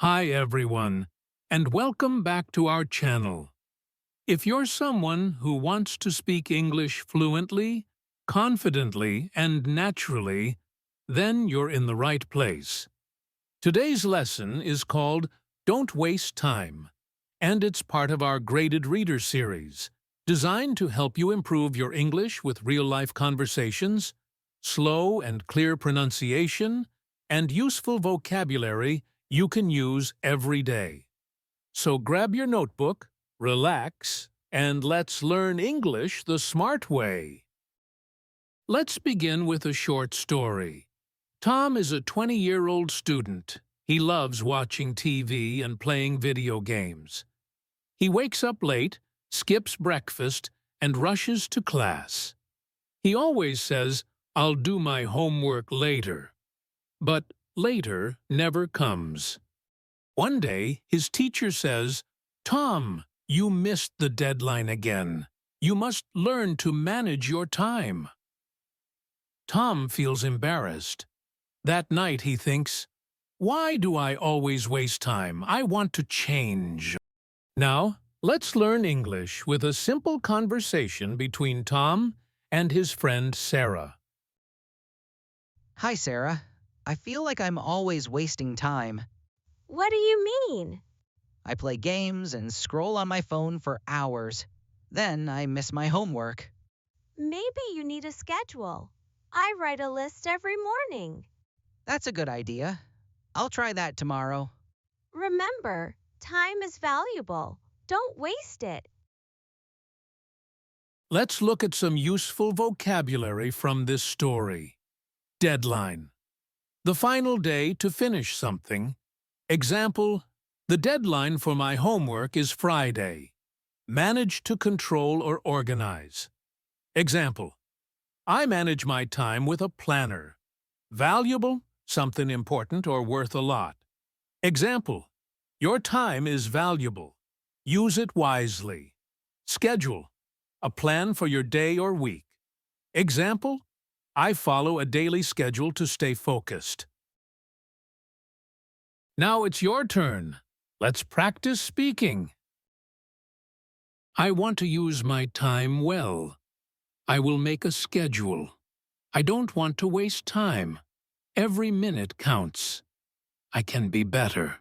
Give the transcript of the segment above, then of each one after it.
Hi everyone, and welcome back to our channel. If you're someone who wants to speak English fluently, confidently, and naturally, then you're in the right place. Today's lesson is called Don't Waste Time, and it's part of our Graded Reader series, designed to help you improve your English with real-life conversations, slow and clear pronunciation, and useful vocabulary you can use every day. So grab your notebook, relax, and let's learn English the smart way. Let's begin with a short story. Tom is a 20-year-old student. He loves watching TV and playing video games. He wakes up late, skips breakfast, and rushes to class. He always says, "I'll do my homework later." But later never comes. One day, his teacher says, "Tom, you missed the deadline again. You must learn to manage your time." Tom feels embarrassed. That night he thinks, "Why do I always waste time? I want to change." Now, let's learn English with a simple conversation between Tom and his friend Sarah. Hi, Sarah. I feel like I'm always wasting time. What do you mean? I play games and scroll on my phone for hours. Then I miss my homework. Maybe you need a schedule. I write a list every morning. That's a good idea. I'll try that tomorrow. Remember, time is valuable. Don't waste it. Let's look at some useful vocabulary from this story. Deadline. The final day to finish something. Example, the deadline for my homework is Friday. Manage to control or organize. Example, I manage my time with a planner. Valuable, something important or worth a lot. Example, your time is valuable. Use it wisely. Schedule, a plan for your day or week. Example, I follow a daily schedule to stay focused. Now it's your turn. Let's practice speaking. I want to use my time well. I will make a schedule. I don't want to waste time. Every minute counts. I can be better.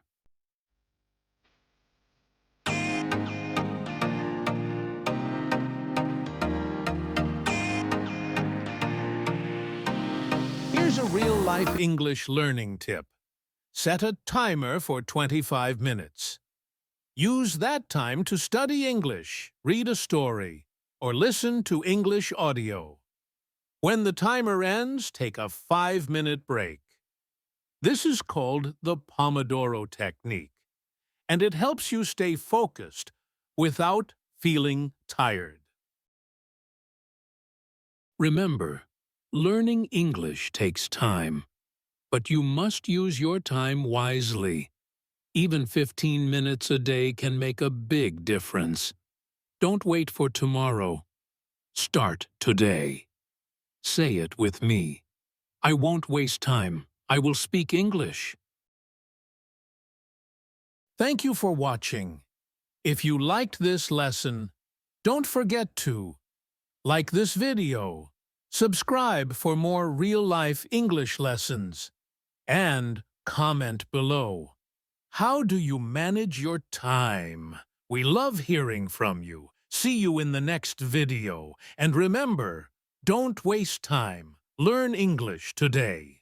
Here's a real-life English learning tip. Set a timer for 25 minutes. Use that time to study English, read a story, or listen to English audio. When the timer ends, take a 5-minute break. This is called the Pomodoro technique, and it helps you stay focused without feeling tired. Remember, learning English takes time. But you must use your time wisely. Even 15 minutes a day can make a big difference. Don't wait for tomorrow. Start today. Say it with me. I won't waste time. I will speak English. Thank you for watching. If you liked this lesson, don't forget to like this video, subscribe for more real-life English lessons, and comment below. How do you manage your time? We love hearing from you. See you in the next video. And remember, don't waste time. Learn English today.